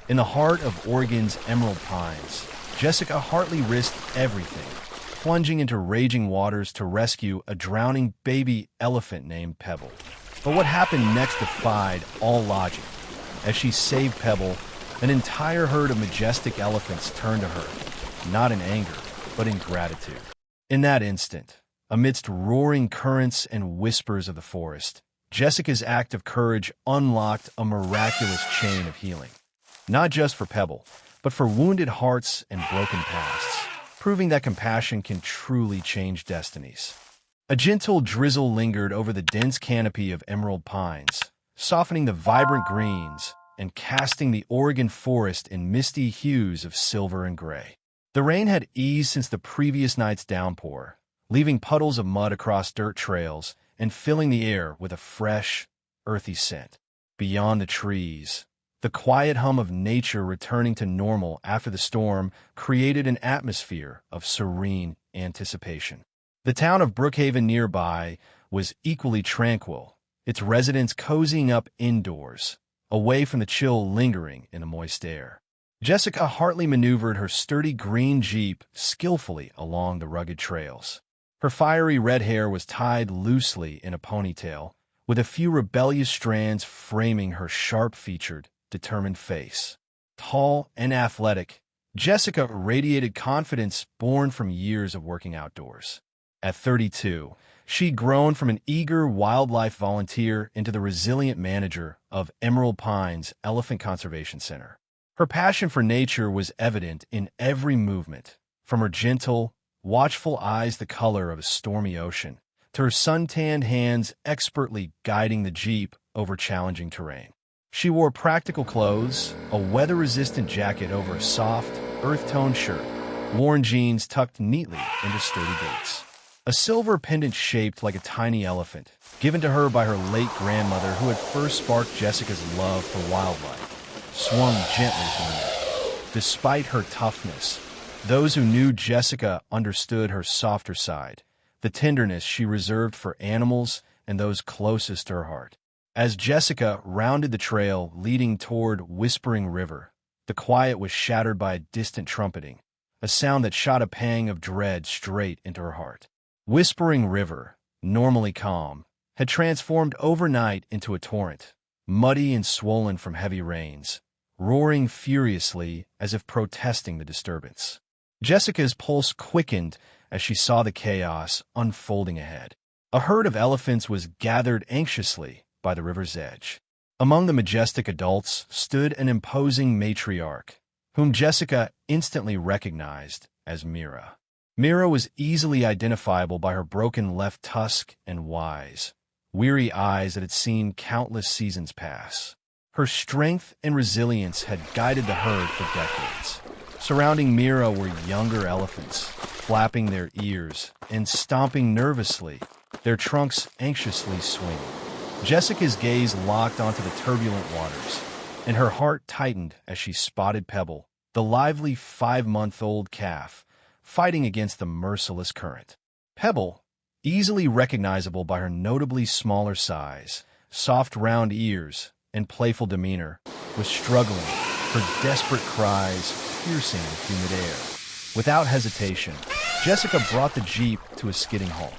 In the heart of Oregon's Emerald Pines, Jessica Hartley risked everything, plunging into raging waters to rescue a drowning baby elephant named Pebble. But what happened next defied all logic. As she saved Pebble, an entire herd of majestic elephants turned to her, not in anger, but in gratitude. In that instant, amidst roaring currents and whispers of the forest, Jessica's act of courage unlocked a miraculous chain of healing. Not just for Pebble, but for wounded hearts and broken pasts, proving that compassion can truly change destinies. A gentle drizzle lingered over the dense canopy of emerald pines, softening the vibrant greens and casting the Oregon forest in misty hues of silver and gray. The rain had eased since the previous night's downpour, leaving puddles of mud across dirt trails and filling the air with a fresh, earthy scent. Beyond the trees, the quiet hum of nature returning to normal after the storm created an atmosphere of serene anticipation. The town of Brookhaven nearby was equally tranquil, its residents cozying up indoors, away from the chill lingering in the moist air. Jessica Hartley maneuvered her sturdy green Jeep skillfully along the rugged trails. Her fiery red hair was tied loosely in a ponytail, with a few rebellious strands framing her sharp-featured, determined face. Tall and athletic, Jessica radiated confidence born from years of working outdoors. At 32, she'd grown from an eager wildlife volunteer into the resilient manager of Emerald Pines Elephant Conservation Center. Her passion for nature was evident in every movement, from her gentle, watchful eyes the color of a stormy ocean, to her sun-tanned hands expertly guiding the Jeep over challenging terrain. She wore practical clothes, a weather-resistant jacket over a soft, earth-toned shirt, worn jeans tucked neatly into sturdy boots. A silver pendant shaped like a tiny elephant, given to her by her late grandmother who had first sparked Jessica's love for wildlife, swung gently from her neck. Despite her toughness, those who knew Jessica understood her softer side, the tenderness she reserved for animals and those closest to her heart. As Jessica rounded the trail leading toward Whispering River, the quiet was shattered by a distant trumpeting, a sound that shot a pang of dread straight into her heart. Whispering River, normally calm, had transformed overnight into a torrent, muddy and swollen from heavy rains, roaring furiously as if protesting the disturbance. Jessica's pulse quickened as she saw the chaos unfolding ahead. A herd of elephants was gathered anxiously by the river's edge. Among the majestic adults stood an imposing matriarch, whom Jessica instantly recognized as Mira. Mira was easily identifiable by her broken left tusk and wise, weary eyes that had seen countless seasons pass. Her strength and resilience had guided the herd for decades. Surrounding Mira were younger elephants, flapping their ears and stomping nervously, their trunks anxiously swinging. Jessica's gaze locked onto the turbulent waters, and her heart tightened as she spotted Pebble, the lively 5-month-old calf, fighting against the merciless current. Pebble, easily recognizable by her notably smaller size, soft round ears, and playful demeanor, was struggling, her desperate cries piercing the humid air. Without hesitation, Jessica brought the Jeep to a skidding halt.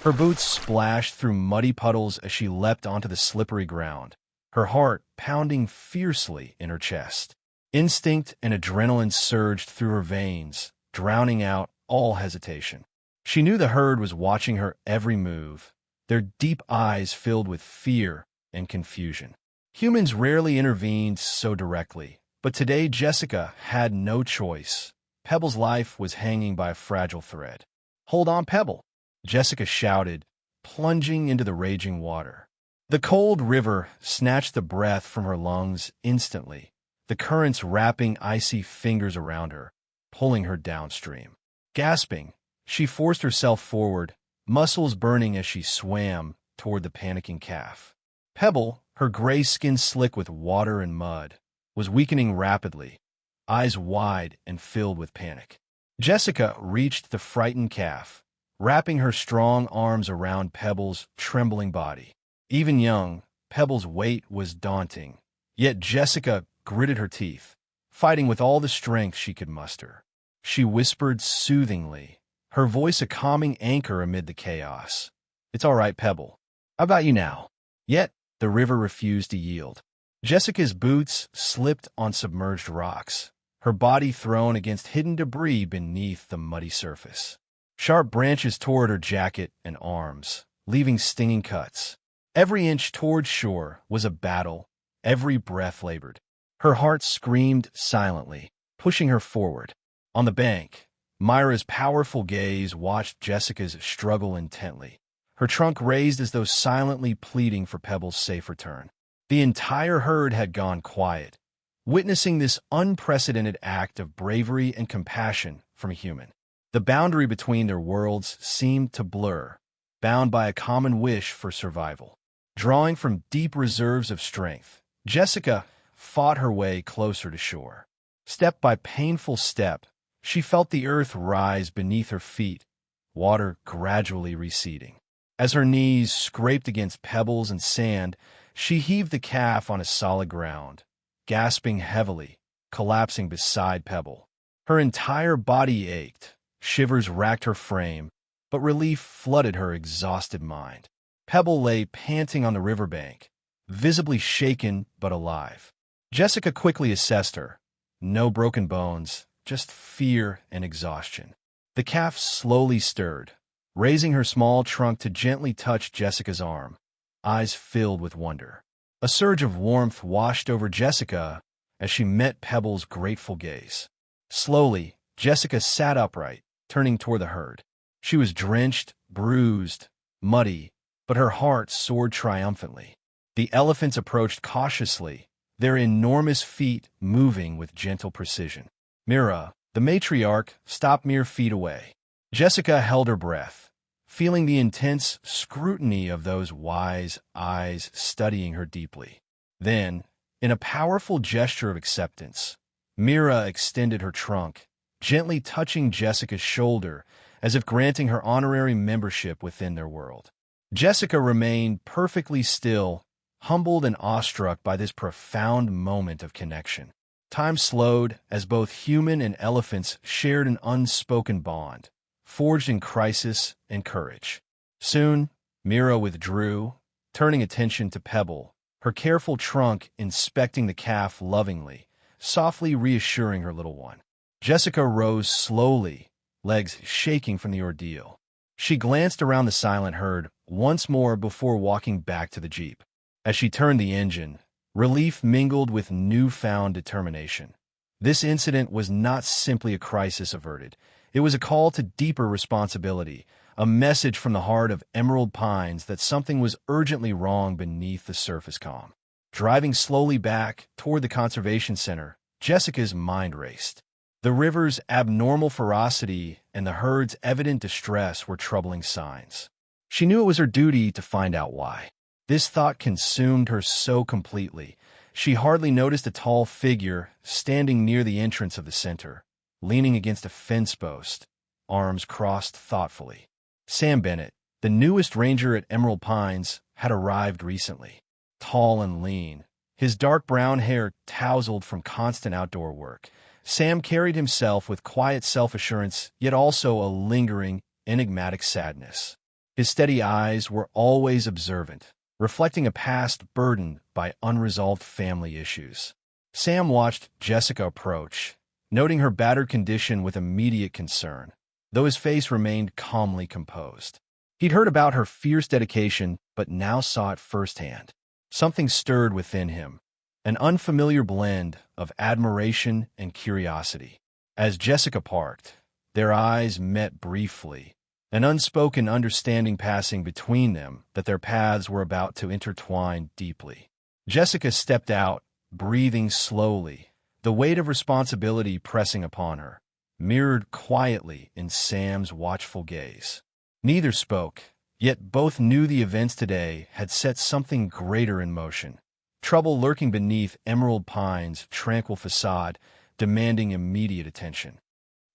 Her boots splashed through muddy puddles as she leapt onto the slippery ground, her heart pounding fiercely in her chest. Instinct and adrenaline surged through her veins, drowning out all hesitation. She knew the herd was watching her every move, their deep eyes filled with fear and confusion. Humans rarely intervened so directly, but today Jessica had no choice. Pebble's life was hanging by a fragile thread. "Hold on, Pebble," Jessica shouted, plunging into the raging water. The cold river snatched the breath from her lungs instantly, the currents wrapping icy fingers around her, pulling her downstream. Gasping, she forced herself forward, muscles burning as she swam toward the panicking calf. Pebble, her gray skin slick with water and mud, was weakening rapidly, eyes wide and filled with panic. Jessica reached the frightened calf, wrapping her strong arms around Pebble's trembling body. Even young, Pebble's weight was daunting, yet Jessica gritted her teeth, fighting with all the strength she could muster. She whispered soothingly, her voice a calming anchor amid the chaos. "It's all right, Pebble. How about you now?" Yet, the river refused to yield. Jessica's boots slipped on submerged rocks, her body thrown against hidden debris beneath the muddy surface. Sharp branches tore at her jacket and arms, leaving stinging cuts. Every inch toward shore was a battle, every breath labored. Her heart screamed silently, pushing her forward. On the bank, Myra's powerful gaze watched Jessica's struggle intently, her trunk raised as though silently pleading for Pebble's safe return. The entire herd had gone quiet, witnessing this unprecedented act of bravery and compassion from a human. The boundary between their worlds seemed to blur, bound by a common wish for survival. Drawing from deep reserves of strength, Jessica fought her way closer to shore. Step by painful step, she felt the earth rise beneath her feet, water gradually receding. As her knees scraped against pebbles and sand, she heaved the calf on a solid ground, gasping heavily, collapsing beside Pebble. Her entire body ached, shivers racked her frame, but relief flooded her exhausted mind. Pebble lay panting on the riverbank, visibly shaken but alive. Jessica quickly assessed her. No broken bones, just fear and exhaustion. The calf slowly stirred, raising her small trunk to gently touch Jessica's arm, eyes filled with wonder. A surge of warmth washed over Jessica as she met Pebble's grateful gaze. Slowly, Jessica sat upright, turning toward the herd. She was drenched, bruised, muddy, but her heart soared triumphantly. The elephants approached cautiously, their enormous feet moving with gentle precision. Mira, the matriarch, stopped mere feet away. Jessica held her breath, feeling the intense scrutiny of those wise eyes studying her deeply. Then, in a powerful gesture of acceptance, Mira extended her trunk, gently touching Jessica's shoulder as if granting her honorary membership within their world. Jessica remained perfectly still, humbled and awestruck by this profound moment of connection. Time slowed as both human and elephants shared an unspoken bond, forged in crisis and courage. Soon, Mira withdrew, turning attention to Pebble, her careful trunk inspecting the calf lovingly, softly reassuring her little one. Jessica rose slowly, legs shaking from the ordeal. She glanced around the silent herd once more before walking back to the Jeep. As she turned the engine, relief mingled with newfound determination. This incident was not simply a crisis averted. It was a call to deeper responsibility, a message from the heart of Emerald Pines that something was urgently wrong beneath the surface calm. Driving slowly back toward the conservation center, Jessica's mind raced. The river's abnormal ferocity and the herd's evident distress were troubling signs. She knew it was her duty to find out why. This thought consumed her so completely, she hardly noticed a tall figure standing near the entrance of the center, leaning against a fence post, arms crossed thoughtfully. Sam Bennett, the newest ranger at Emerald Pines, had arrived recently. Tall and lean, his dark brown hair tousled from constant outdoor work, Sam carried himself with quiet self-assurance, yet also a lingering, enigmatic sadness. His steady eyes were always observant, reflecting a past burdened by unresolved family issues. Sam watched Jessica approach, noting her battered condition with immediate concern, though his face remained calmly composed. He'd heard about her fierce dedication, but now saw it firsthand. Something stirred within him, an unfamiliar blend of admiration and curiosity. As Jessica parked, their eyes met briefly, an unspoken understanding passing between them that their paths were about to intertwine deeply. Jessica stepped out, breathing slowly, the weight of responsibility pressing upon her, mirrored quietly in Sam's watchful gaze. Neither spoke, yet both knew the events today had set something greater in motion. Trouble lurking beneath Emerald Pines' tranquil facade, demanding immediate attention.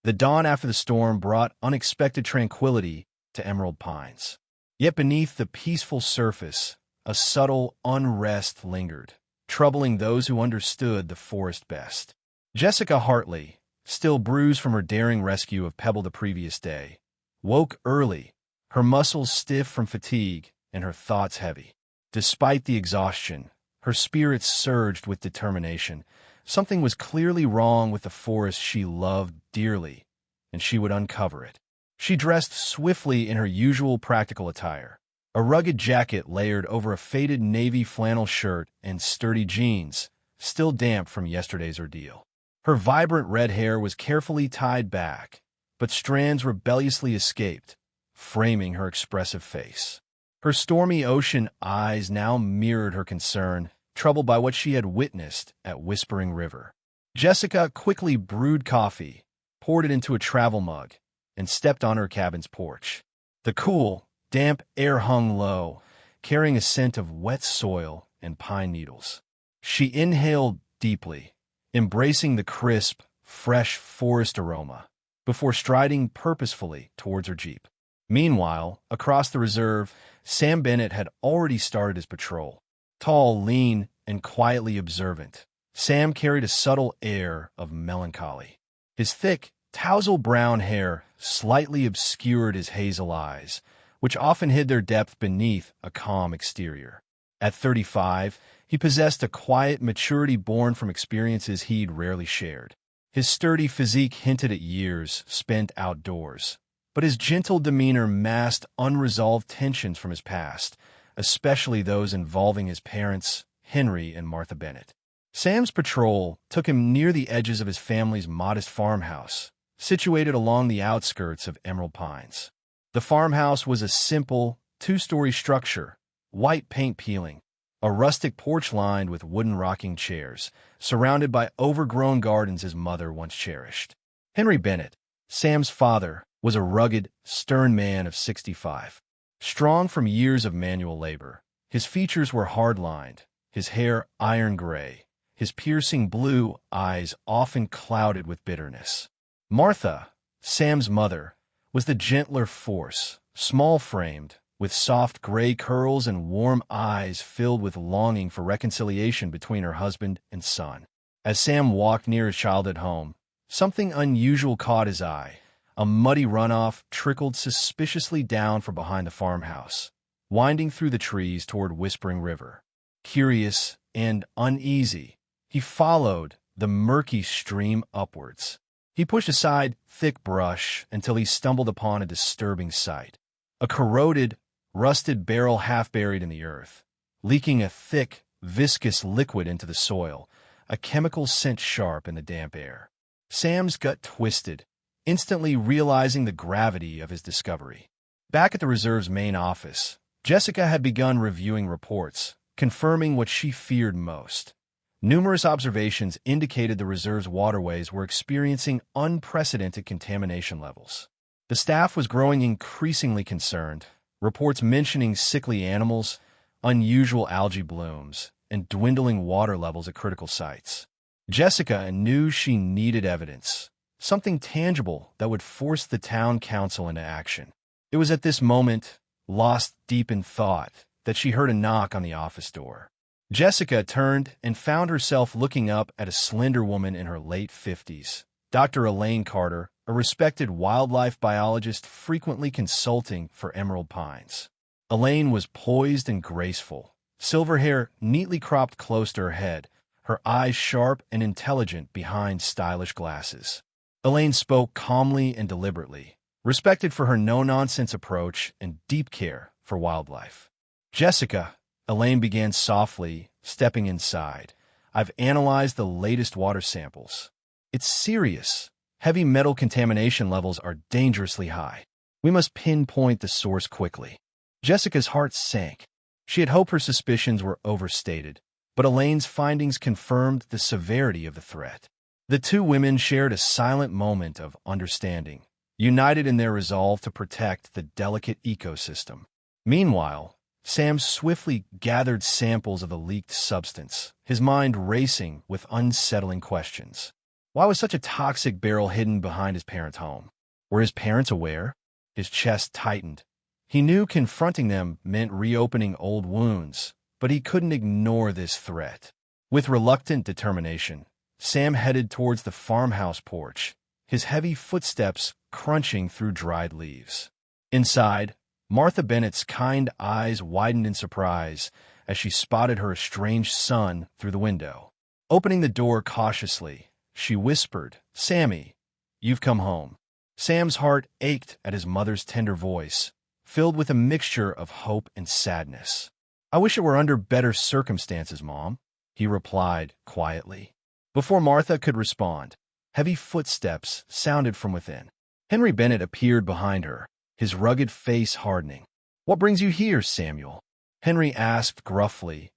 The dawn after the storm brought unexpected tranquility to Emerald Pines. Yet beneath the peaceful surface, a subtle unrest lingered, troubling those who understood the forest best. Jessica Hartley, still bruised from her daring rescue of Pebble the previous day, woke early, her muscles stiff from fatigue and her thoughts heavy. Despite the exhaustion, her spirits surged with determination. Something was clearly wrong with the forest she loved dearly, and she would uncover it. She dressed swiftly in her usual practical attire, a rugged jacket layered over a faded navy flannel shirt and sturdy jeans, still damp from yesterday's ordeal. Her vibrant red hair was carefully tied back, but strands rebelliously escaped, framing her expressive face. Her stormy ocean eyes now mirrored her concern, troubled by what she had witnessed at Whispering River. Jessica quickly brewed coffee, poured it into a travel mug, and stepped on her cabin's porch. The cool, damp air hung low, carrying a scent of wet soil and pine needles. She inhaled deeply, embracing the crisp, fresh forest aroma, before striding purposefully towards her Jeep. Meanwhile, across the reserve, Sam Bennett had already started his patrol. Tall, lean, and quietly observant, Sam carried a subtle air of melancholy. His thick, tousle brown hair slightly obscured his hazel eyes, which often hid their depth beneath a calm exterior. At 35, he possessed a quiet maturity born from experiences he'd rarely shared. His sturdy physique hinted at years spent outdoors, but his gentle demeanor masked unresolved tensions from his past, especially those involving his parents, Henry and Martha Bennett. Sam's patrol took him near the edges of his family's modest farmhouse, situated along the outskirts of Emerald Pines. The farmhouse was a simple, two-story structure, white paint peeling, a rustic porch lined with wooden rocking chairs, surrounded by overgrown gardens his mother once cherished. Henry Bennett, Sam's father, was a rugged, stern man of 65. Strong from years of manual labor, his features were hard-lined, his hair iron gray, his piercing blue eyes often clouded with bitterness. Martha, Sam's mother, was the gentler force, small-framed, with soft gray curls and warm eyes filled with longing for reconciliation between her husband and son. As Sam walked near his childhood home, something unusual caught his eye. A muddy runoff trickled suspiciously down from behind the farmhouse, winding through the trees toward Whispering River. Curious and uneasy, he followed the murky stream upwards. He pushed aside thick brush until he stumbled upon a disturbing sight. A corroded, rusted barrel half buried in the earth, leaking a thick, viscous liquid into the soil, a chemical scent sharp in the damp air. Sam's gut twisted, instantly realizing the gravity of his discovery. Back at the reserve's main office, Jessica had begun reviewing reports, confirming what she feared most. Numerous observations indicated the reserve's waterways were experiencing unprecedented contamination levels. The staff was growing increasingly concerned, reports mentioning sickly animals, unusual algae blooms, and dwindling water levels at critical sites. Jessica knew she needed evidence, something tangible that would force the town council into action. It was at this moment, lost deep in thought, that she heard a knock on the office door. Jessica turned and found herself looking up at a slender woman in her late 50s, Dr. Elaine Carter, a respected wildlife biologist frequently consulting for Emerald Pines. Elaine was poised and graceful, silver hair neatly cropped close to her head, her eyes sharp and intelligent behind stylish glasses. Elaine spoke calmly and deliberately, respected for her no-nonsense approach and deep care for wildlife. Jessica, Elaine began softly, stepping inside. I've analyzed the latest water samples. It's serious. Heavy metal contamination levels are dangerously high. We must pinpoint the source quickly. Jessica's heart sank. She had hoped her suspicions were overstated, but Elaine's findings confirmed the severity of the threat. The two women shared a silent moment of understanding, united in their resolve to protect the delicate ecosystem. Meanwhile, Sam swiftly gathered samples of the leaked substance, his mind racing with unsettling questions. Why was such a toxic barrel hidden behind his parents' home? Were his parents aware? His chest tightened. He knew confronting them meant reopening old wounds, but he couldn't ignore this threat. With reluctant determination, Sam headed towards the farmhouse porch, his heavy footsteps crunching through dried leaves. Inside, Martha Bennett's kind eyes widened in surprise as she spotted her estranged son through the window. Opening the door cautiously, she whispered, "Sammy, you've come home." Sam's heart ached at his mother's tender voice, filled with a mixture of hope and sadness. "I wish it were under better circumstances, Mom," he replied quietly. Before Martha could respond, heavy footsteps sounded from within. Henry Bennett appeared behind her, his rugged face hardening. "What brings you here, Samuel?" Henry asked gruffly,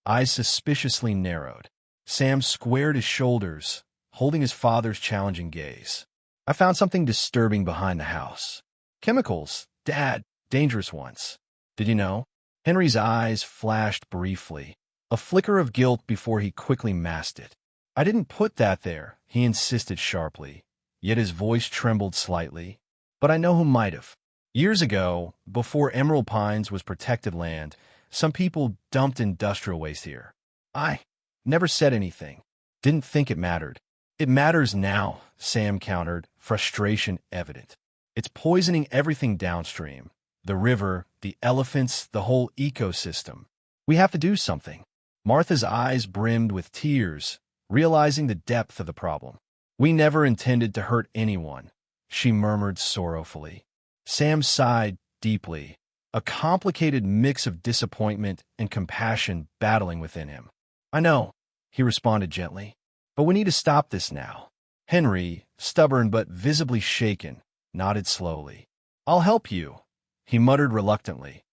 eyes suspiciously narrowed. Sam squared his shoulders, holding his father's challenging gaze. "I found something disturbing behind the house. Chemicals, Dad, dangerous ones. Did you know?" Henry's eyes flashed briefly, a flicker of guilt before he quickly masked it. "I didn't put that there," he insisted sharply, yet his voice trembled slightly. "But I know who might have. Years ago, before Emerald Pines was protected land, some people dumped industrial waste here. I never said anything. Didn't think it mattered." "It matters now," Sam countered, frustration evident. "It's poisoning everything downstream. The river, the elephants, the whole ecosystem. We have to do something." Martha's eyes brimmed with tears, realizing the depth of the problem. "We never intended to hurt anyone," she murmured sorrowfully. Sam sighed deeply, a complicated mix of disappointment and compassion battling within him. "I know," he responded gently, "but we need to stop this now." Henry, stubborn but visibly shaken, nodded slowly. "I'll help you," he muttered reluctantly,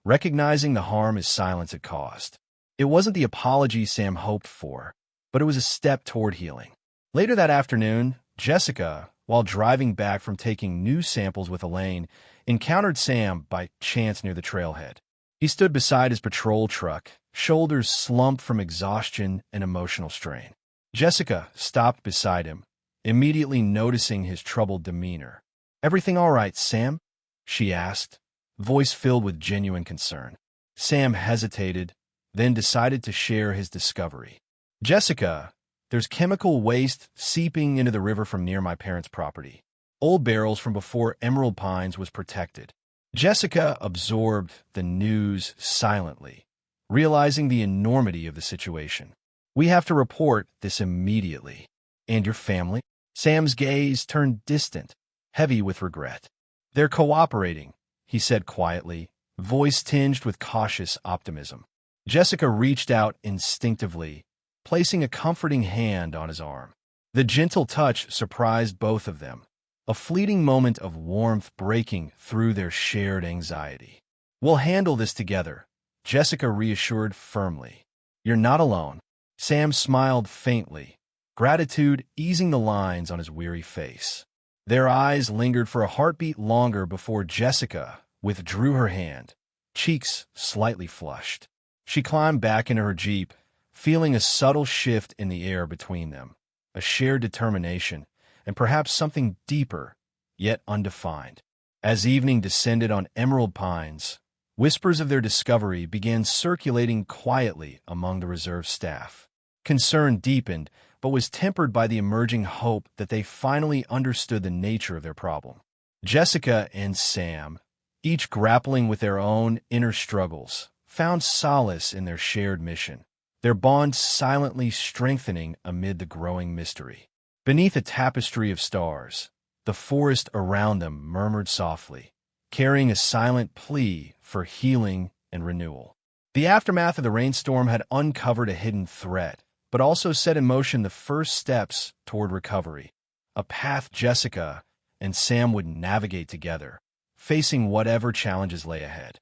recognizing the harm his silence had caused. It wasn't the apology Sam hoped for, but it was a step toward healing. Later that afternoon, Jessica, while driving back from taking new samples with Elaine, encountered Sam by chance near the trailhead. He stood beside his patrol truck, shoulders slumped from exhaustion and emotional strain. Jessica stopped beside him, immediately noticing his troubled demeanor. "Everything all right, Sam?" she asked, voice filled with genuine concern. Sam hesitated, then decided to share his discovery. "Jessica, there's chemical waste seeping into the river from near my parents' property. Old barrels from before Emerald Pines was protected." Jessica absorbed the news silently, realizing the enormity of the situation. "We have to report this immediately." "And your family?" Sam's gaze turned distant, heavy with regret. "They're cooperating," he said quietly, voice tinged with cautious optimism. Jessica reached out instinctively, placing a comforting hand on his arm. The gentle touch surprised both of them, a fleeting moment of warmth breaking through their shared anxiety. "We'll handle this together," Jessica reassured firmly. "You're not alone." Sam smiled faintly, gratitude easing the lines on his weary face. Their eyes lingered for a heartbeat longer before Jessica withdrew her hand, cheeks slightly flushed. She climbed back into her Jeep, feeling a subtle shift in the air between them, a shared determination, and perhaps something deeper, yet undefined. As evening descended on Emerald Pines, whispers of their discovery began circulating quietly among the reserve staff. Concern deepened, but was tempered by the emerging hope that they finally understood the nature of their problem. Jessica and Sam, each grappling with their own inner struggles, found solace in their shared mission, their bond silently strengthening amid the growing mystery. Beneath a tapestry of stars, the forest around them murmured softly, carrying a silent plea for healing and renewal. The aftermath of the rainstorm had uncovered a hidden threat, but also set in motion the first steps toward recovery, a path Jessica and Sam would navigate together, facing whatever challenges lay ahead.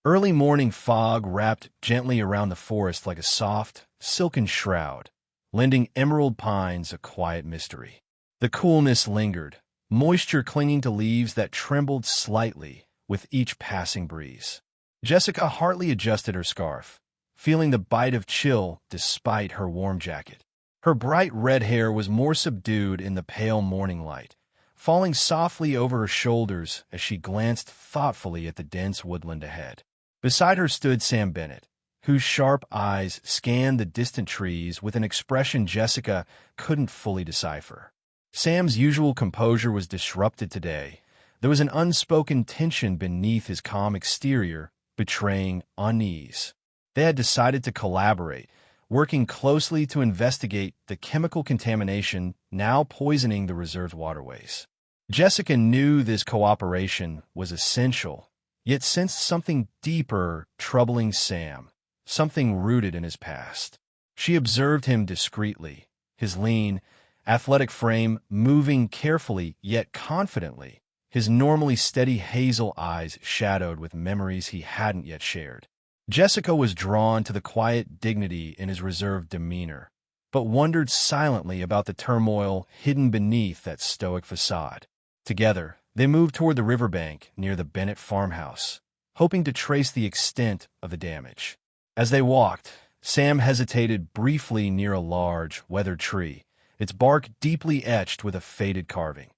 Early morning fog wrapped gently around the forest like a soft, silken shroud, lending Emerald Pines a quiet mystery. The coolness lingered, moisture clinging to leaves that trembled slightly with each passing breeze. Jessica Hartley adjusted her scarf, feeling the bite of chill despite her warm jacket. Her bright red hair was more subdued in the pale morning light, falling softly over her shoulders as she glanced thoughtfully at the dense woodland ahead. Beside her stood Sam Bennett, whose sharp eyes scanned the distant trees with an expression Jessica couldn't fully decipher. Sam's usual composure was disrupted today. There was an unspoken tension beneath his calm exterior, betraying unease. They had decided to collaborate, working closely to investigate the chemical contamination now poisoning the reserve's waterways. Jessica knew this cooperation was essential, yet sensed something deeper troubling Sam, something rooted in his past. She observed him discreetly, his lean, athletic frame moving carefully yet confidently, his normally steady hazel eyes shadowed with memories he hadn't yet shared. Jessica was drawn to the quiet dignity in his reserved demeanor, but wondered silently about the turmoil hidden beneath that stoic facade. Together, they moved toward the riverbank near the Bennett farmhouse, hoping to trace the extent of the damage. As they walked, Sam hesitated briefly near a large, weathered tree, its bark deeply etched with a faded carving,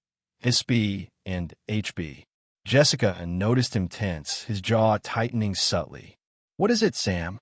SB and HB. Jessica noticed him tense, his jaw tightening subtly. "What is it, Sam?"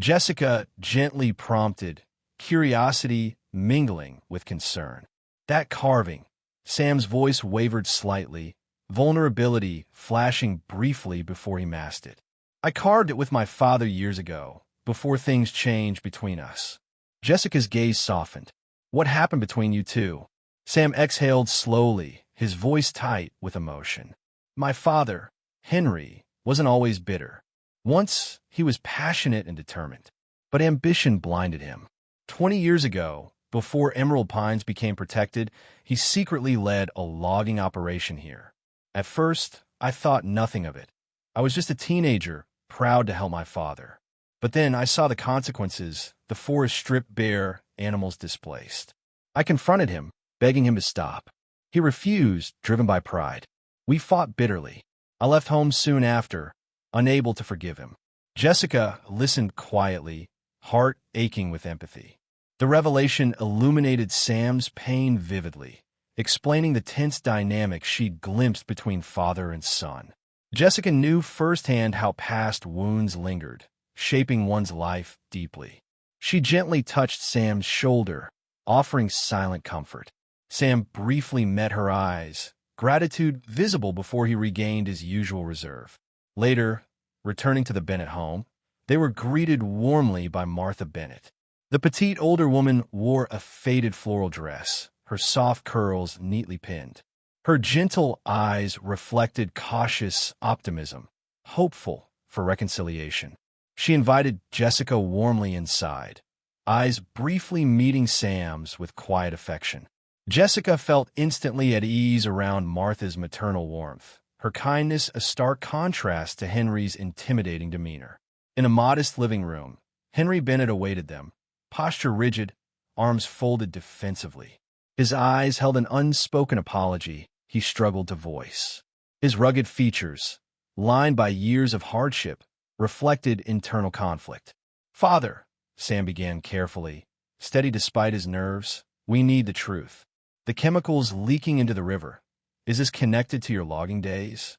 Jessica gently prompted, curiosity mingling with concern. "That carving." Sam's voice wavered slightly, vulnerability flashing briefly before he masked it. "I carved it with my father years ago, before things changed between us." Jessica's gaze softened. "What happened between you two?" Sam exhaled slowly, his voice tight with emotion. "My father, Henry, wasn't always bitter. Once, he was passionate and determined, but ambition blinded him. 20 years ago, before Emerald Pines became protected, he secretly led a logging operation here. At first, I thought nothing of it. I was just a teenager, proud to help my father. But then I saw the consequences, the forest stripped bare, animals displaced. I confronted him, begging him to stop. He refused, driven by pride. We fought bitterly. I left home soon after, unable to forgive him." Jessica listened quietly, heart aching with empathy. The revelation illuminated Sam's pain vividly, explaining the tense dynamic she'd glimpsed between father and son. Jessica knew firsthand how past wounds lingered, shaping one's life deeply. She gently touched Sam's shoulder, offering silent comfort. Sam briefly met her eyes, gratitude visible before he regained his usual reserve. Later, returning to the Bennett home, they were greeted warmly by Martha Bennett. The petite older woman wore a faded floral dress, her soft curls neatly pinned. Her gentle eyes reflected cautious optimism, hopeful for reconciliation. She invited Jessica warmly inside, eyes briefly meeting Sam's with quiet affection. Jessica felt instantly at ease around Martha's maternal warmth, her kindness a stark contrast to Henry's intimidating demeanor. In a modest living room, Henry Bennett awaited them, posture rigid, arms folded defensively. His eyes held an unspoken apology he struggled to voice. His rugged features, lined by years of hardship, reflected internal conflict. "Father," Sam began carefully, steady despite his nerves, "we need the truth. The chemicals leaking into the river. Is this connected to your logging days?"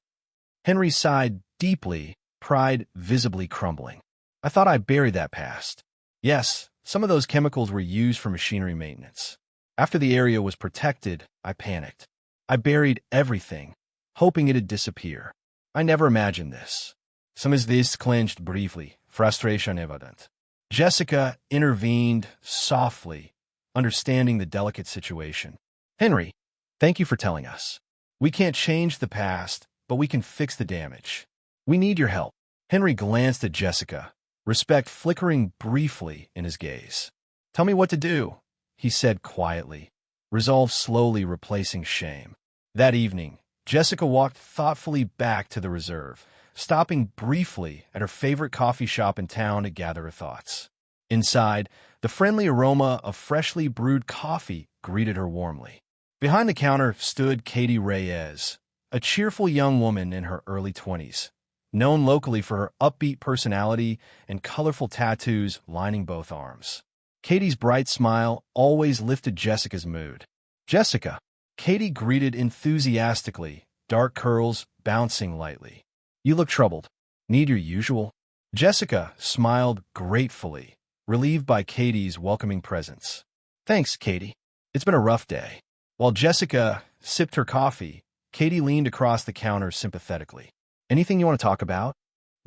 Henry sighed deeply, pride visibly crumbling. "I thought I buried that past. Yes, some of those chemicals were used for machinery maintenance. After the area was protected, I panicked. I buried everything, hoping it'd disappear. I never imagined this." Some of this clenched briefly, frustration evident. Jessica intervened softly, understanding the delicate situation. "Henry, thank you for telling us. We can't change the past, but we can fix the damage. We need your help." Henry glanced at Jessica, respect flickering briefly in his gaze. "Tell me what to do," he said quietly, resolve slowly replacing shame. That evening, Jessica walked thoughtfully back to the reserve, stopping briefly at her favorite coffee shop in town to gather her thoughts. Inside, the friendly aroma of freshly brewed coffee greeted her warmly. Behind the counter stood Katie Reyes, a cheerful young woman in her early 20s, known locally for her upbeat personality and colorful tattoos lining both arms. Katie's bright smile always lifted Jessica's mood. "Jessica," Katie greeted enthusiastically, dark curls bouncing lightly. "You look troubled. Need your usual?" Jessica smiled gratefully, relieved by Katie's welcoming presence. Thanks, Katie. It's been a rough day. While Jessica sipped her coffee, Katie leaned across the counter sympathetically. Anything you want to talk about?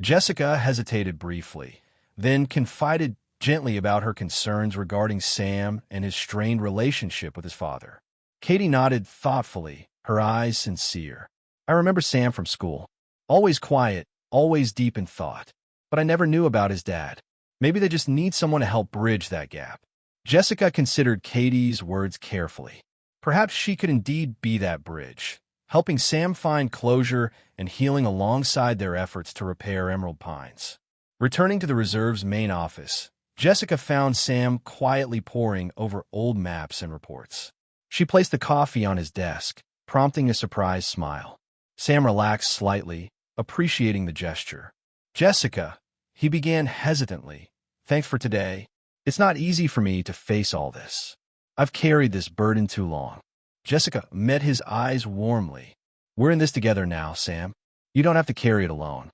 Jessica hesitated briefly, then confided gently about her concerns regarding Sam and his strained relationship with his father. Katie nodded thoughtfully, her eyes sincere. I remember Sam from school. Always quiet, always deep in thought. But I never knew about his dad. Maybe they just need someone to help bridge that gap. Jessica considered Katie's words carefully. Perhaps she could indeed be that bridge, helping Sam find closure and healing alongside their efforts to repair Emerald Pines. Returning to the reserve's main office, Jessica found Sam quietly poring over old maps and reports. She placed the coffee on his desk, prompting a surprised smile. Sam relaxed slightly, appreciating the gesture. Jessica, he began hesitantly, thanks for today. It's not easy for me to face all this. I've carried this burden too long. Jessica met his eyes warmly. We're in this together now, Sam. You don't have to carry it alone.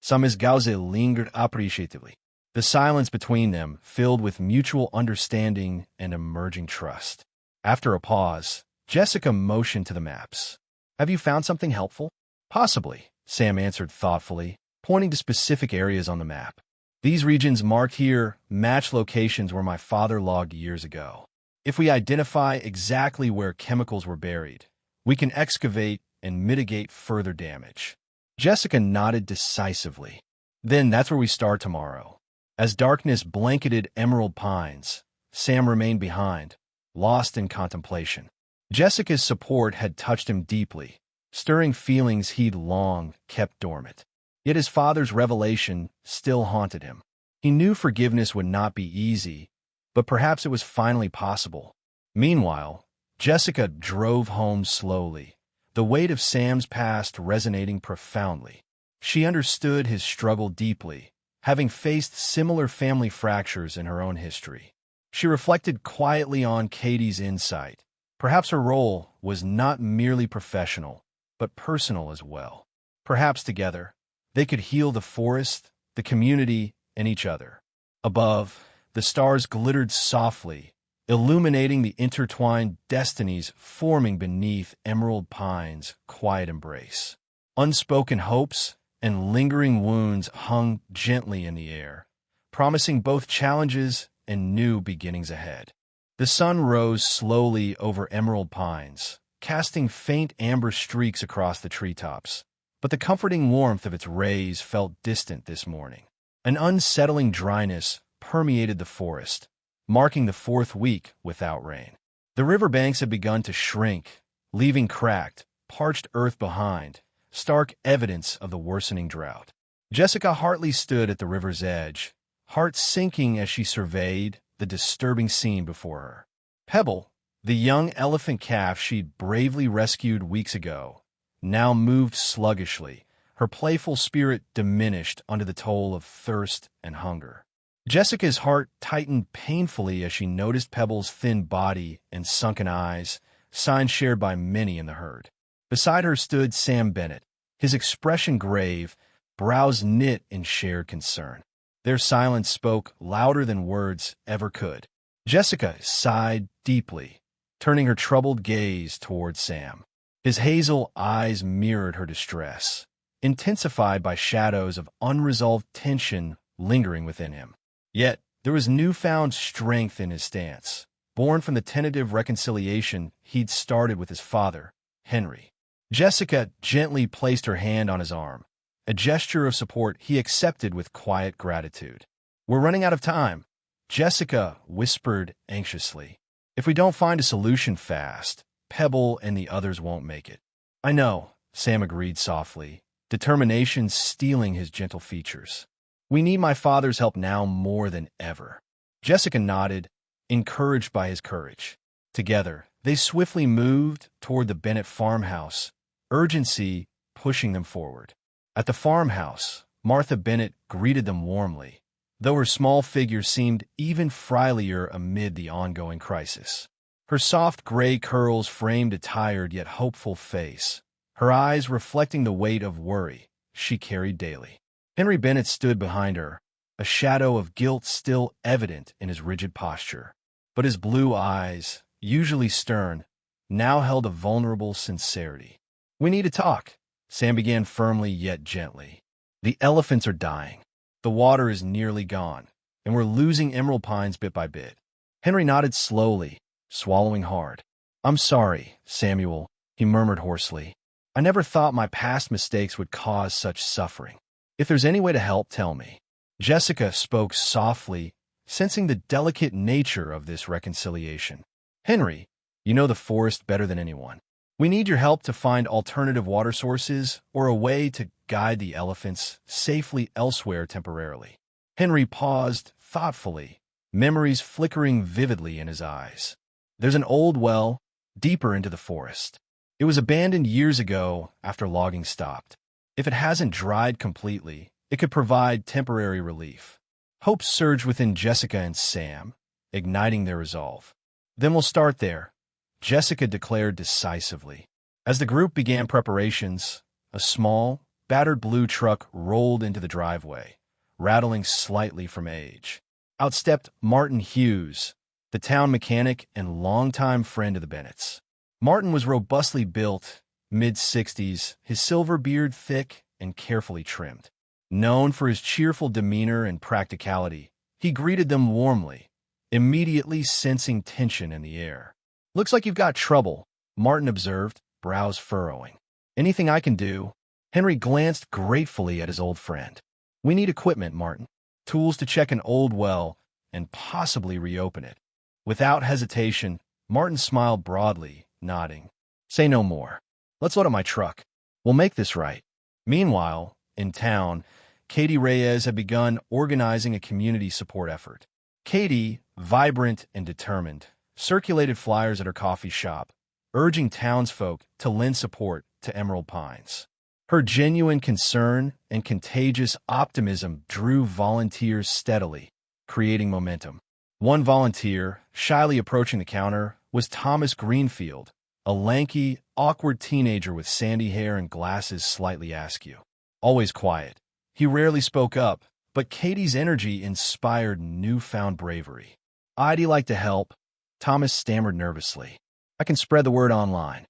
Sam Gauze lingered appreciatively. The silence between them filled with mutual understanding and emerging trust. After a pause, Jessica motioned to the maps. Have you found something helpful? Possibly, Sam answered thoughtfully, pointing to specific areas on the map. These regions marked here match locations where my father logged years ago. If we identify exactly where chemicals were buried, we can excavate and mitigate further damage. Jessica nodded decisively. Then that's where we start tomorrow. As darkness blanketed Emerald Pines, Sam remained behind, lost in contemplation. Jessica's support had touched him deeply, stirring feelings he'd long kept dormant. Yet his father's revelation still haunted him. He knew forgiveness would not be easy, but perhaps it was finally possible. Meanwhile, Jessica drove home slowly, the weight of Sam's past resonating profoundly. She understood his struggle deeply, having faced similar family fractures in her own history. She reflected quietly on Katie's insight. Perhaps her role was not merely professional, but personal as well. Perhaps together, they could heal the forest, the community, and each other. Above, the stars glittered softly, illuminating the intertwined destinies forming beneath Emerald Pine's quiet embrace. Unspoken hopes and lingering wounds hung gently in the air, promising both challenges and new beginnings ahead. The sun rose slowly over Emerald Pines, casting faint amber streaks across the treetops. But the comforting warmth of its rays felt distant this morning. An unsettling dryness permeated the forest, marking the fourth week without rain. The riverbanks had begun to shrink, leaving cracked, parched earth behind, stark evidence of the worsening drought. Jessica Hartley stood at the river's edge, heart sinking as she surveyed the disturbing scene before her. Pebble, the young elephant calf she'd bravely rescued weeks ago, now moved sluggishly, her playful spirit diminished under the toll of thirst and hunger. Jessica's heart tightened painfully as she noticed Pebble's thin body and sunken eyes, signs shared by many in the herd. Beside her stood Sam Bennett, his expression grave, brows knit in shared concern. Their silence spoke louder than words ever could. Jessica sighed deeply, turning her troubled gaze toward Sam. His hazel eyes mirrored her distress, intensified by shadows of unresolved tension lingering within him. Yet, there was newfound strength in his stance, born from the tentative reconciliation he'd started with his father, Henry. Jessica gently placed her hand on his arm, a gesture of support he accepted with quiet gratitude. "We're running out of time," Jessica whispered anxiously. "If we don't find a solution fast, Pebble and the others won't make it." "I know," Sam agreed softly, determination stealing his gentle features. "We need my father's help now more than ever." Jessica nodded, encouraged by his courage. Together, they swiftly moved toward the Bennett farmhouse, urgency pushing them forward. At the farmhouse, Martha Bennett greeted them warmly, though her small figure seemed even frilier amid the ongoing crisis. Her soft gray curls framed a tired yet hopeful face, her eyes reflecting the weight of worry she carried daily. Henry Bennett stood behind her, a shadow of guilt still evident in his rigid posture. But his blue eyes, usually stern, now held a vulnerable sincerity. "We need to talk," Sam began firmly yet gently. "The elephants are dying. The water is nearly gone, and we're losing emerald pines bit by bit." Henry nodded slowly, swallowing hard. "I'm sorry, Samuel," he murmured hoarsely. "I never thought my past mistakes would cause such suffering. If there's any way to help, tell me." Jessica spoke softly, sensing the delicate nature of this reconciliation. "Henry, you know the forest better than anyone. We need your help to find alternative water sources or a way to guide the elephants safely elsewhere temporarily." Henry paused thoughtfully, memories flickering vividly in his eyes. "There's an old well deeper into the forest. It was abandoned years ago after logging stopped. If it hasn't dried completely, it could provide temporary relief." Hope surged within Jessica and Sam, igniting their resolve. "Then we'll start there," Jessica declared decisively. As the group began preparations, a small, battered blue truck rolled into the driveway, rattling slightly from age. Out stepped Martin Hughes, the town mechanic and longtime friend of the Bennetts. Martin was robustly built, mid-60s, his silver beard thick and carefully trimmed. Known for his cheerful demeanor and practicality, he greeted them warmly, immediately sensing tension in the air. "Looks like you've got trouble," Martin observed, brows furrowing. "Anything I can do?" Henry glanced gratefully at his old friend. "We need equipment, Martin. Tools to check an old well and possibly reopen it." Without hesitation, Martin smiled broadly, nodding. "Say no more. Let's load up my truck. We'll make this right." Meanwhile, in town, Katie Reyes had begun organizing a community support effort. Katie, vibrant and determined, circulated flyers at her coffee shop, urging townsfolk to lend support to Emerald Pines. Her genuine concern and contagious optimism drew volunteers steadily, creating momentum. One volunteer, shyly approaching the counter, was Thomas Greenfield, a lanky, awkward teenager with sandy hair and glasses slightly askew. Always quiet, he rarely spoke up, but Katie's energy inspired newfound bravery. "I'd like to help," Thomas stammered nervously. "I can spread the word online."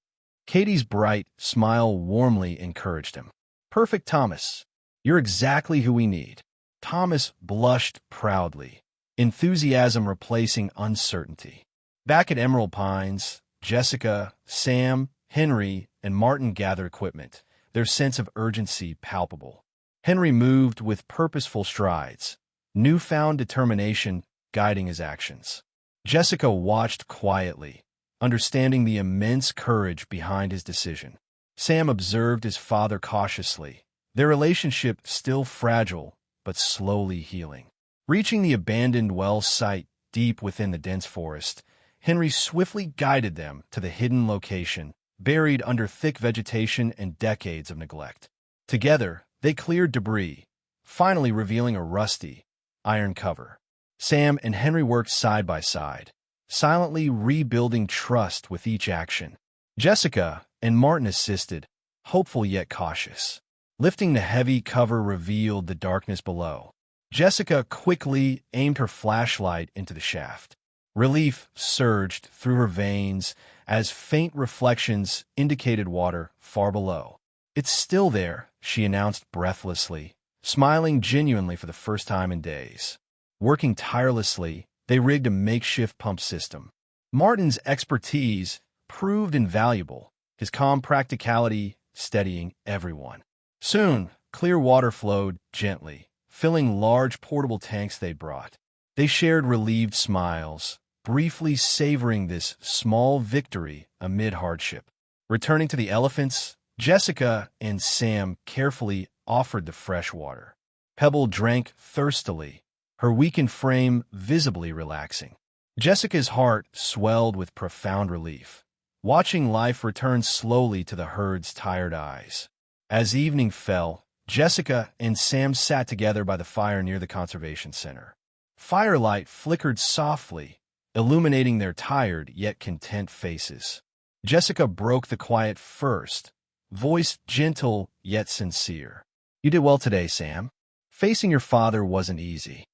Katie's bright smile warmly encouraged him. "Perfect, Thomas. You're exactly who we need." Thomas blushed proudly, enthusiasm replacing uncertainty. Back at Emerald Pines, Jessica, Sam, Henry, and Martin gathered equipment, their sense of urgency palpable. Henry moved with purposeful strides, newfound determination guiding his actions. Jessica watched quietly, understanding the immense courage behind his decision. Sam observed his father cautiously, their relationship still fragile but slowly healing. Reaching the abandoned well site deep within the dense forest, Henry swiftly guided them to the hidden location, buried under thick vegetation and decades of neglect. Together, they cleared debris, finally revealing a rusty, iron cover. Sam and Henry worked side by side, silently rebuilding trust with each action. Jessica and Martin assisted, hopeful yet cautious. Lifting the heavy cover revealed the darkness below. Jessica quickly aimed her flashlight into the shaft. Relief surged through her veins as faint reflections indicated water far below. "It's still there," she announced breathlessly, smiling genuinely for the first time in days. Working tirelessly, they rigged a makeshift pump system. Martin's expertise proved invaluable, his calm practicality steadying everyone. Soon, clear water flowed gently, filling large portable tanks they brought. They shared relieved smiles, briefly savoring this small victory amid hardship. Returning to the elephants, Jessica and Sam carefully offered the fresh water. Pebble drank thirstily, her weakened frame visibly relaxing. Jessica's heart swelled with profound relief, watching life return slowly to the herd's tired eyes. As evening fell, Jessica and Sam sat together by the fire near the conservation center. Firelight flickered softly, illuminating their tired yet content faces. Jessica broke the quiet first, voice gentle yet sincere. "You did well today, Sam. Facing your father wasn't easy.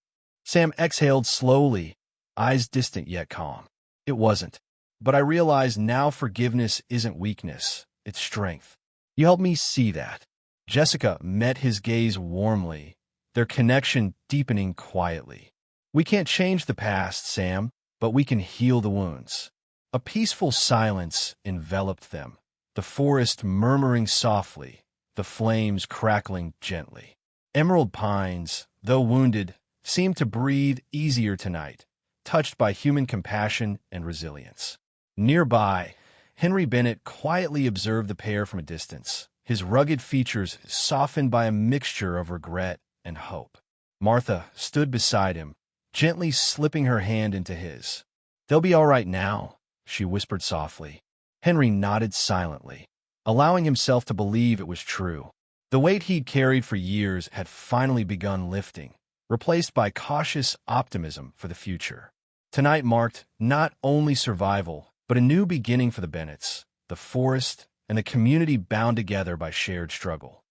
Sam exhaled slowly, eyes distant yet calm. It wasn't. But I realize now forgiveness isn't weakness, it's strength. You helped me see that. Jessica met his gaze warmly, their connection deepening quietly. We can't change the past, Sam, but we can heal the wounds. A peaceful silence enveloped them, the forest murmuring softly, the flames crackling gently. Emerald pines, though wounded, seemed to breathe easier tonight, touched by human compassion and resilience. Nearby, Henry Bennett quietly observed the pair from a distance, his rugged features softened by a mixture of regret and hope. Martha stood beside him, gently slipping her hand into his. "They'll be all right now," she whispered softly. Henry nodded silently, allowing himself to believe it was true. The weight he'd carried for years had finally begun lifting, replaced by cautious optimism for the future. Tonight marked not only survival, but a new beginning for the Bennetts, the forest, and the community bound together by shared struggle.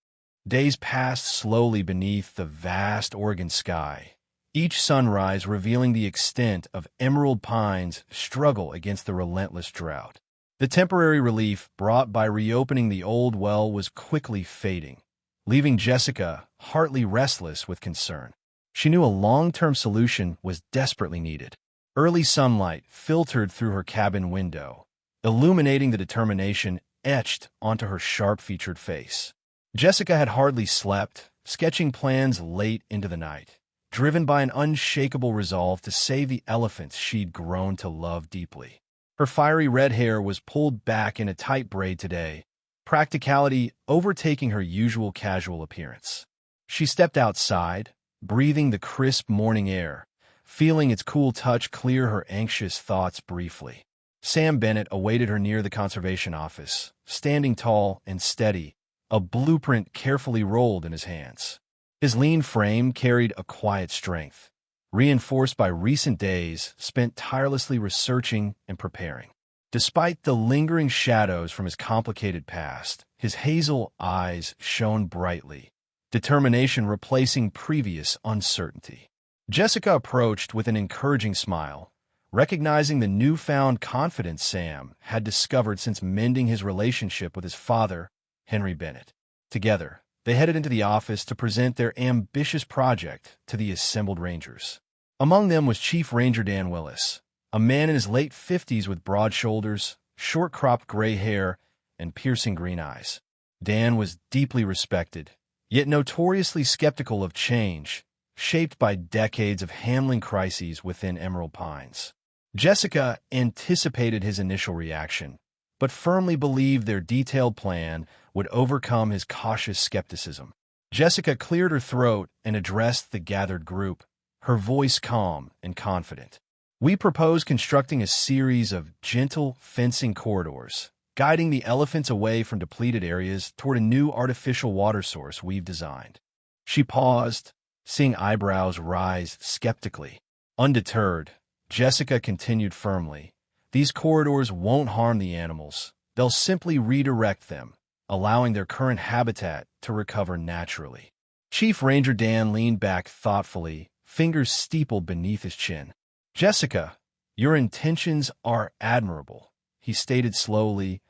Days passed slowly beneath the vast Oregon sky, each sunrise revealing the extent of Emerald Pine's struggle against the relentless drought. The temporary relief brought by reopening the old well was quickly fading, leaving Jessica Hartley restless with concern. She knew a long-term solution was desperately needed. Early sunlight filtered through her cabin window, illuminating the determination etched onto her sharp-featured face. Jessica had hardly slept, sketching plans late into the night, driven by an unshakable resolve to save the elephants she'd grown to love deeply. Her fiery red hair was pulled back in a tight braid today, practicality overtaking her usual casual appearance. She stepped outside, breathing the crisp morning air, feeling its cool touch clear her anxious thoughts briefly. Sam Bennett awaited her near the conservation office, standing tall and steady, a blueprint carefully rolled in his hands. His lean frame carried a quiet strength, reinforced by recent days spent tirelessly researching and preparing. Despite the lingering shadows from his complicated past, his hazel eyes shone brightly, determination replacing previous uncertainty. Jessica approached with an encouraging smile, recognizing the newfound confidence Sam had discovered since mending his relationship with his father, Henry Bennett. Together, they headed into the office to present their ambitious project to the assembled rangers. Among them was Chief Ranger Dan Willis, a man in his late 50s with broad shoulders, short-cropped gray hair, and piercing green eyes. Dan was deeply respected, yet notoriously skeptical of change, shaped by decades of handling crises within Emerald Pines. Jessica anticipated his initial reaction, but firmly believed their detailed plan would overcome his cautious skepticism. Jessica cleared her throat and addressed the gathered group, her voice calm and confident. "We propose constructing a series of gentle fencing corridors, guiding the elephants away from depleted areas toward a new artificial water source we've designed." She paused, seeing eyebrows rise skeptically. Undeterred, Jessica continued firmly, "These corridors won't harm the animals. They'll simply redirect them, allowing their current habitat to recover naturally." Chief Ranger Dan leaned back thoughtfully, fingers steepled beneath his chin. "Jessica, your intentions are admirable," he stated slowly,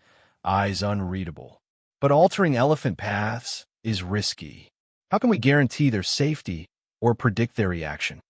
eyes unreadable. "But altering elephant paths is risky. How can we guarantee their safety or predict their reaction?"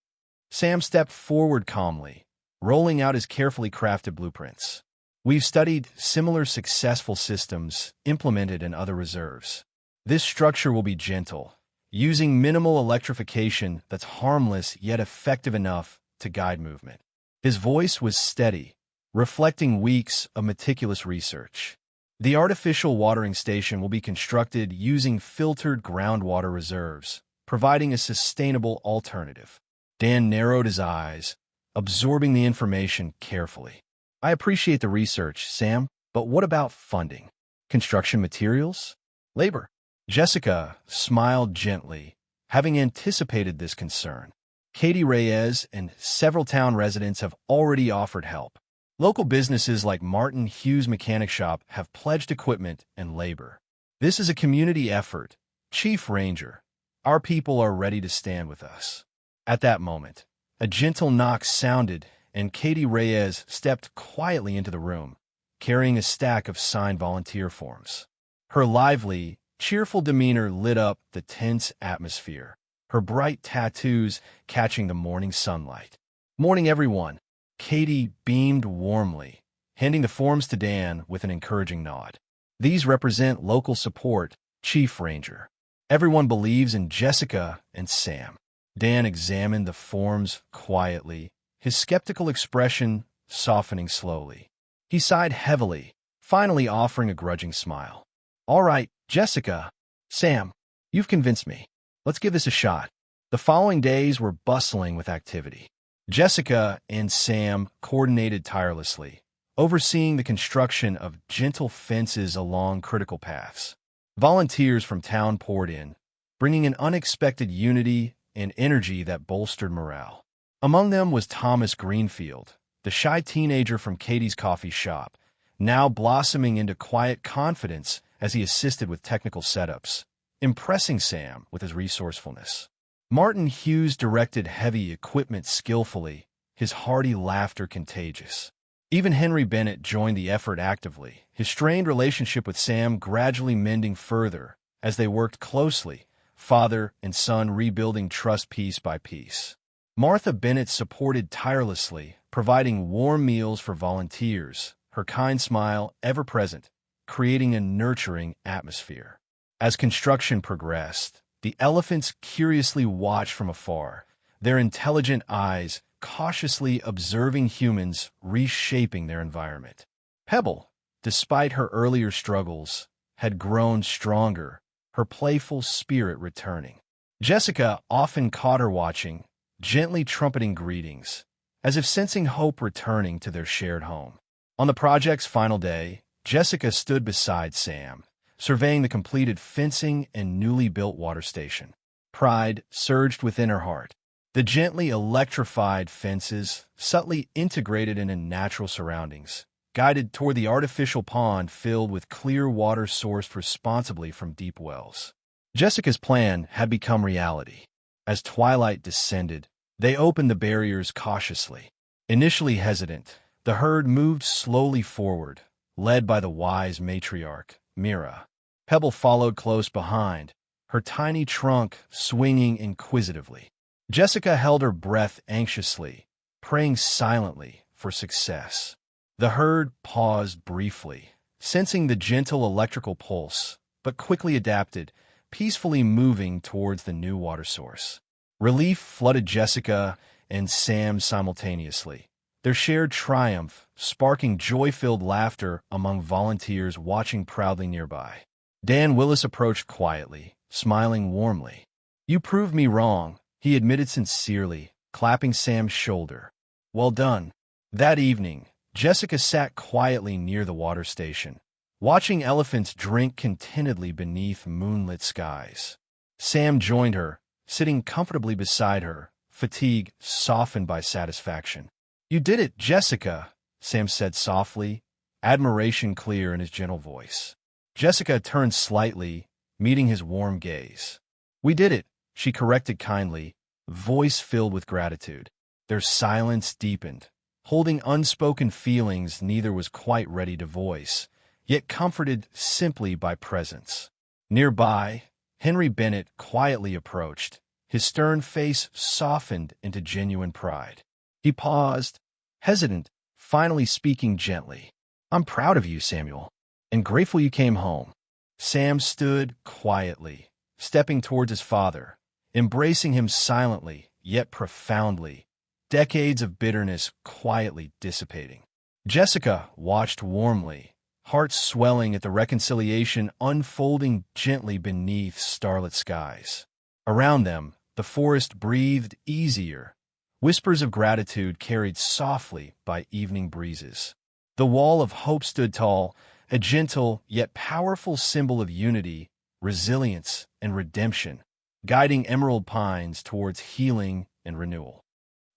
Sam stepped forward calmly, rolling out his carefully crafted blueprints. "We've studied similar successful systems implemented in other reserves. This structure will be gentle, using minimal electrification that's harmless yet effective enough to guide movement." His voice was steady, reflecting weeks of meticulous research. "The artificial watering station will be constructed using filtered groundwater reserves, providing a sustainable alternative." Dan narrowed his eyes, absorbing the information carefully. "I appreciate the research, Sam, but what about funding? Construction materials? Labor?" Jessica smiled gently, having anticipated this concern. Katie Reyes and several town residents have already offered help. Local businesses like Martin Hughes Mechanic Shop have pledged equipment and labor. "This is a community effort, Chief Ranger," Our people are ready to stand with us." At that moment, a gentle knock sounded, and Katie Reyes stepped quietly into the room, carrying a stack of signed volunteer forms. Her lively, cheerful demeanor lit up the tense atmosphere, her bright tattoos catching the morning sunlight. "Morning, everyone." Katie beamed warmly, handing the forms to Dan with an encouraging nod. "These represent local support, Chief Ranger. Everyone believes in Jessica and Sam." Dan examined the forms quietly, his skeptical expression softening slowly. He sighed heavily, finally offering a grudging smile. "All right, Jessica, Sam, you've convinced me. Let's give this a shot." The following days were bustling with activity. Jessica and Sam coordinated tirelessly, overseeing the construction of gentle fences along critical paths. Volunteers from town poured in, bringing an unexpected unity and energy that bolstered morale. Among them was Thomas Greenfield, the shy teenager from Katie's coffee shop, now blossoming into quiet confidence as he assisted with technical setups, impressing Sam with his resourcefulness. Martin Hughes directed heavy equipment skillfully, his hearty laughter contagious. Even Henry Bennett joined the effort actively, his strained relationship with Sam gradually mending further as they worked closely, father and son rebuilding trust piece by piece. Martha Bennett supported tirelessly, providing warm meals for volunteers, her kind smile ever present, creating a nurturing atmosphere. As construction progressed, the elephants curiously watched from afar, their intelligent eyes cautiously observing humans reshaping their environment. Pebble, despite her earlier struggles, had grown stronger, her playful spirit returning. Jessica often caught her watching, gently trumpeting greetings, as if sensing hope returning to their shared home. On the project's final day, Jessica stood beside Sam, surveying the completed fencing and newly built water station. Pride surged within her heart. The gently electrified fences, subtly integrated into natural surroundings, guided toward the artificial pond filled with clear water sourced responsibly from deep wells. Jessica's plan had become reality. As twilight descended, they opened the barriers cautiously. Initially hesitant, the herd moved slowly forward, led by the wise matriarch, Mira. Pebble followed close behind, her tiny trunk swinging inquisitively. Jessica held her breath anxiously, praying silently for success. The herd paused briefly, sensing the gentle electrical pulse, but quickly adapted, peacefully moving towards the new water source. Relief flooded Jessica and Sam simultaneously, their shared triumph sparking joy-filled laughter among volunteers watching proudly nearby. Dan Willis approached quietly, smiling warmly. "You proved me wrong," he admitted sincerely, clapping Sam's shoulder. "Well done." That evening, Jessica sat quietly near the water station, watching elephants drink contentedly beneath moonlit skies. Sam joined her, sitting comfortably beside her, fatigue softened by satisfaction. "You did it, Jessica," Sam said softly, admiration clear in his gentle voice. Jessica turned slightly, meeting his warm gaze. "We did it," she corrected kindly, voice filled with gratitude. Their silence deepened, holding unspoken feelings neither was quite ready to voice, yet comforted simply by presence. Nearby, Henry Bennett quietly approached, his stern face softened into genuine pride. He paused, hesitant, finally speaking gently. "I'm proud of you, Samuel, and grateful you came home." Sam stood quietly, stepping towards his father, embracing him silently, yet profoundly, decades of bitterness quietly dissipating. Jessica watched warmly, heart swelling at the reconciliation unfolding gently beneath starlit skies. Around them, the forest breathed easier, whispers of gratitude carried softly by evening breezes. The wall of hope stood tall, a gentle yet powerful symbol of unity, resilience, and redemption, guiding emerald pines towards healing and renewal.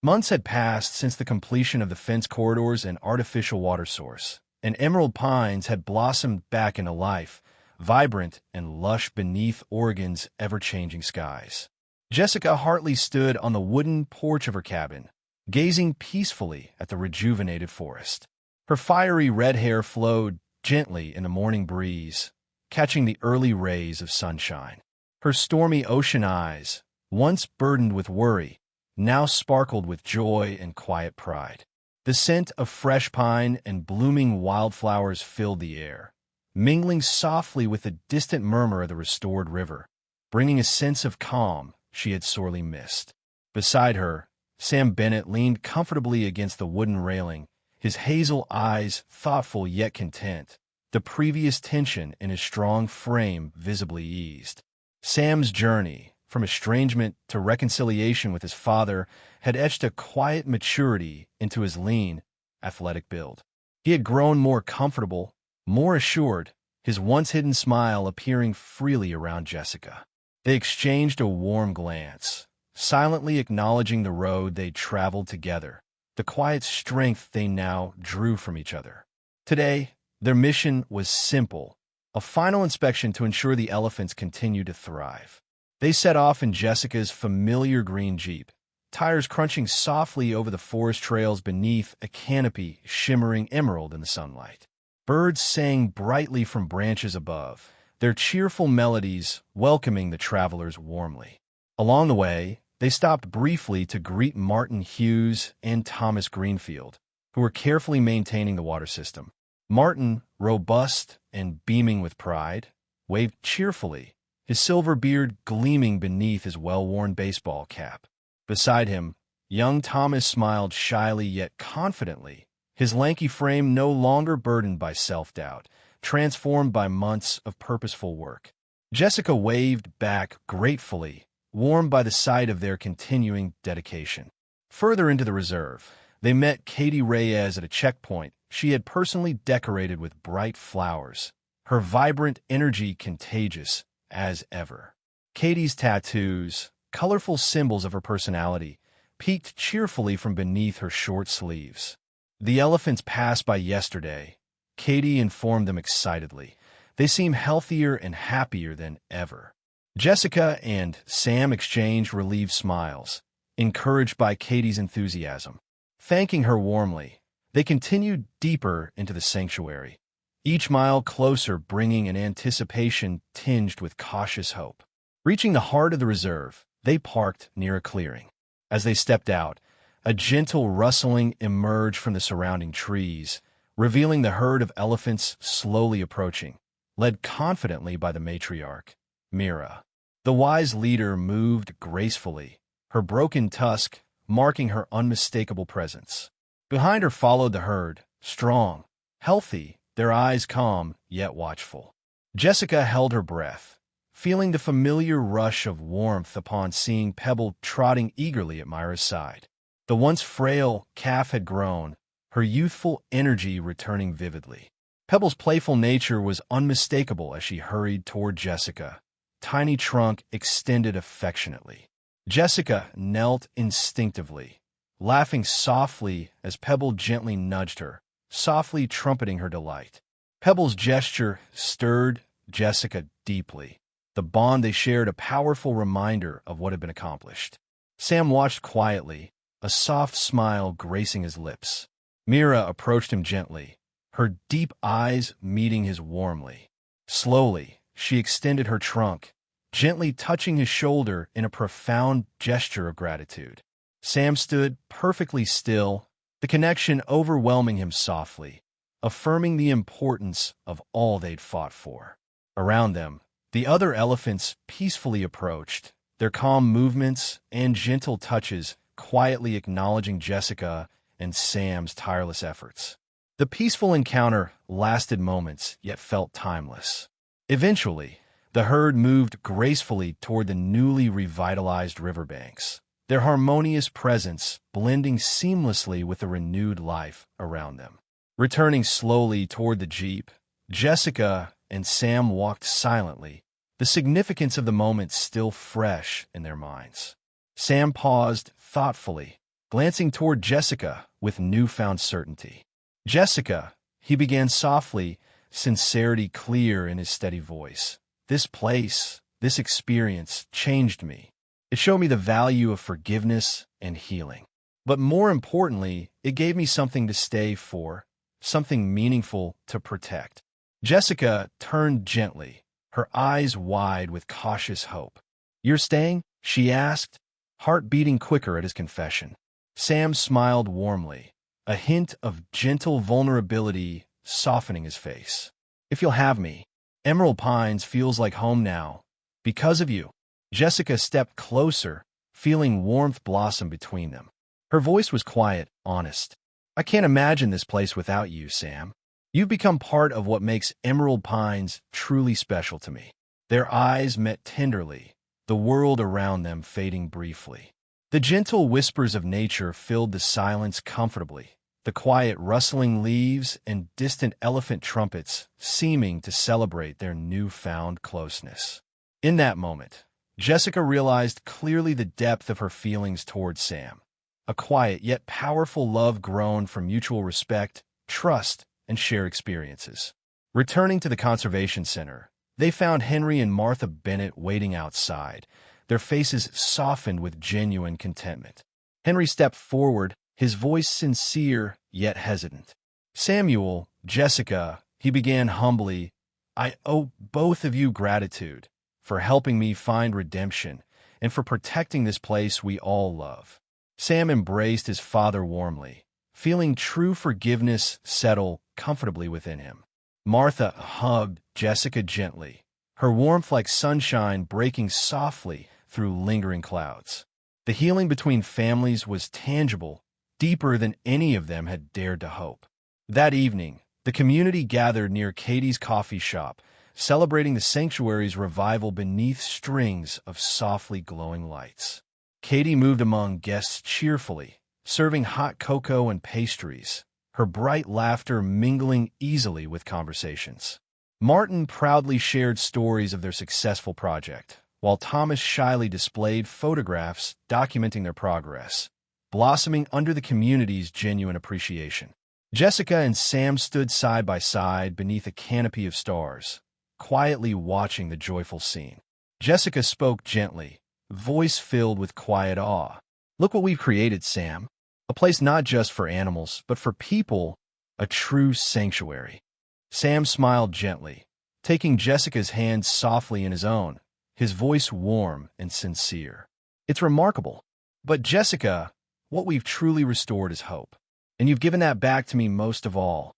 Months had passed since the completion of the fence corridors and artificial water source, and emerald pines had blossomed back into life, vibrant and lush beneath Oregon's ever-changing skies. Jessica Hartley stood on the wooden porch of her cabin, gazing peacefully at the rejuvenated forest. Her fiery red hair flowed gently in the morning breeze, catching the early rays of sunshine. Her stormy ocean eyes, once burdened with worry, now sparkled with joy and quiet pride. The scent of fresh pine and blooming wildflowers filled the air, mingling softly with the distant murmur of the restored river, bringing a sense of calm she had sorely missed. Beside her, Sam Bennett leaned comfortably against the wooden railing, his hazel eyes thoughtful yet content, the previous tension in his strong frame visibly eased. Sam's journey, from estrangement to reconciliation with his father, had etched a quiet maturity into his lean, athletic build. He had grown more comfortable, more assured, his once-hidden smile appearing freely around Jessica. They exchanged a warm glance, silently acknowledging the road they'd traveled together, the quiet strength they now drew from each other. Today, their mission was simple, a final inspection to ensure the elephants continued to thrive. They set off in Jessica's familiar green Jeep, tires crunching softly over the forest trails beneath a canopy shimmering emerald in the sunlight. Birds sang brightly from branches above, their cheerful melodies welcoming the travelers warmly. Along the way, they stopped briefly to greet Martin Hughes and Thomas Greenfield, who were carefully maintaining the water system. Martin, robust and beaming with pride, waved cheerfully, his silver beard gleaming beneath his well-worn baseball cap. Beside him, young Thomas smiled shyly yet confidently, his lanky frame no longer burdened by self-doubt, transformed by months of purposeful work. Jessica waved back gratefully, warmed by the sight of their continuing dedication. Further into the reserve, they met Katie Reyes at a checkpoint she had personally decorated with bright flowers, her vibrant energy contagious as ever. Katie's tattoos, colorful symbols of her personality, peeked cheerfully from beneath her short sleeves. The elephants passed by yesterday, Katie informed them excitedly. They seem healthier and happier than ever. Jessica and Sam exchanged relieved smiles, encouraged by Katie's enthusiasm. Thanking her warmly, they continued deeper into the sanctuary, each mile closer bringing an anticipation tinged with cautious hope. Reaching the heart of the reserve, they parked near a clearing. As they stepped out, a gentle rustling emerged from the surrounding trees, revealing the herd of elephants slowly approaching, led confidently by the matriarch, Mira. The wise leader moved gracefully, her broken tusk marking her unmistakable presence. Behind her followed the herd, strong, healthy, their eyes calm yet watchful. Jessica held her breath, feeling the familiar rush of warmth upon seeing Pebble trotting eagerly at Myra's side. The once frail calf had grown, her youthful energy returning vividly. Pebble's playful nature was unmistakable as she hurried toward Jessica, tiny trunk extended affectionately. Jessica knelt instinctively, laughing softly as Pebble gently nudged her, softly trumpeting her delight. Pebble's gesture stirred Jessica deeply, the bond they shared a powerful reminder of what had been accomplished. Sam watched quietly, a soft smile gracing his lips. Mira approached him gently, her deep eyes meeting his warmly. Slowly, she extended her trunk, gently touching his shoulder in a profound gesture of gratitude. Sam stood perfectly still, the connection overwhelming him softly, affirming the importance of all they'd fought for. Around them, the other elephants peacefully approached, their calm movements and gentle touches quietly acknowledging Jessica and Sam's tireless efforts. The peaceful encounter lasted moments, yet felt timeless. Eventually, the herd moved gracefully toward the newly revitalized riverbanks, their harmonious presence blending seamlessly with the renewed life around them. Returning slowly toward the Jeep, Jessica and Sam walked silently, the significance of the moment still fresh in their minds. Sam paused thoughtfully, glancing toward Jessica with newfound certainty. "Jessica," he began softly, sincerity clear in his steady voice. This place, this experience, changed me. It showed me the value of forgiveness and healing. But more importantly, it gave me something to stay for, something meaningful to protect. Jessica turned gently, her eyes wide with cautious hope. "You're staying?" she asked, heart beating quicker at his confession. Sam smiled warmly, a hint of gentle vulnerability softening his face. "If you'll have me, Emerald Pines feels like home now. Because of you." Jessica stepped closer, feeling warmth blossom between them. Her voice was quiet, honest. "I can't imagine this place without you, Sam. You've become part of what makes Emerald Pines truly special to me." Their eyes met tenderly, the world around them fading briefly. The gentle whispers of nature filled the silence comfortably, the quiet rustling leaves and distant elephant trumpets seeming to celebrate their newfound closeness. In that moment, Jessica realized clearly the depth of her feelings toward Sam. A quiet yet powerful love grown from mutual respect, trust, and shared experiences. Returning to the conservation center, they found Henry and Martha Bennett waiting outside, their faces softened with genuine contentment. Henry stepped forward, his voice sincere yet hesitant. "Samuel, Jessica," he began humbly, "I owe both of you gratitude for helping me find redemption and for protecting this place we all love." Sam embraced his father warmly, feeling true forgiveness settle comfortably within him. Martha hugged Jessica gently, her warmth like sunshine breaking softly through lingering clouds. The healing between families was tangible, deeper than any of them had dared to hope. That evening, the community gathered near Katie's coffee shop, celebrating the sanctuary's revival beneath strings of softly glowing lights. Katie moved among guests cheerfully, serving hot cocoa and pastries, her bright laughter mingling easily with conversations. Martin proudly shared stories of their successful project, while Thomas shyly displayed photographs documenting their progress, blossoming under the community's genuine appreciation. Jessica and Sam stood side by side beneath a canopy of stars, quietly watching the joyful scene. Jessica spoke gently, voice filled with quiet awe. "Look what we've created, Sam. A place not just for animals, but for people, a true sanctuary." Sam smiled gently, taking Jessica's hand softly in his own, his voice warm and sincere. "It's remarkable. But Jessica, what we've truly restored is hope. And you've given that back to me most of all."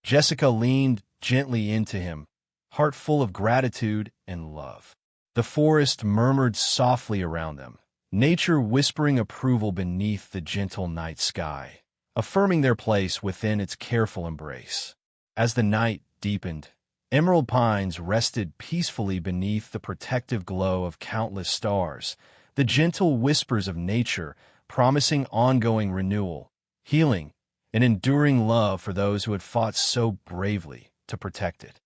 Jessica leaned gently into him, heart full of gratitude and love. The forest murmured softly around them, nature whispering approval beneath the gentle night sky, affirming their place within its careful embrace. As the night deepened, Emerald Pines rested peacefully beneath the protective glow of countless stars, the gentle whispers of nature promising ongoing renewal, healing, and enduring love for those who had fought so bravely to protect it.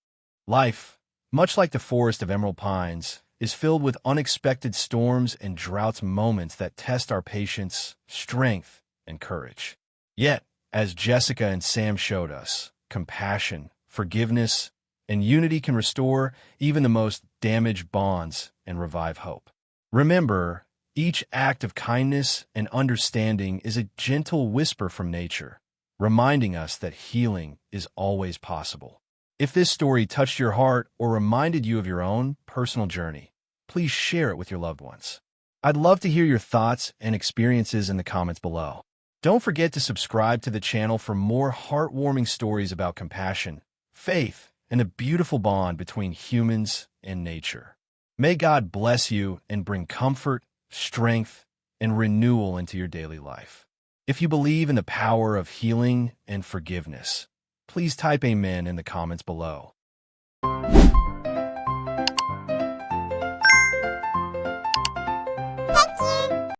Life, much like the forest of Emerald Pines, is filled with unexpected storms and droughts, moments that test our patience, strength, and courage. Yet, as Jessica and Sam showed us, compassion, forgiveness, and unity can restore even the most damaged bonds and revive hope. Remember, each act of kindness and understanding is a gentle whisper from nature, reminding us that healing is always possible. If this story touched your heart or reminded you of your own personal journey, please share it with your loved ones. I'd love to hear your thoughts and experiences in the comments below. Don't forget to subscribe to the channel for more heartwarming stories about compassion, faith, and the beautiful bond between humans and nature. May God bless you and bring comfort, strength, and renewal into your daily life. If you believe in the power of healing and forgiveness, please type Amen in the comments below.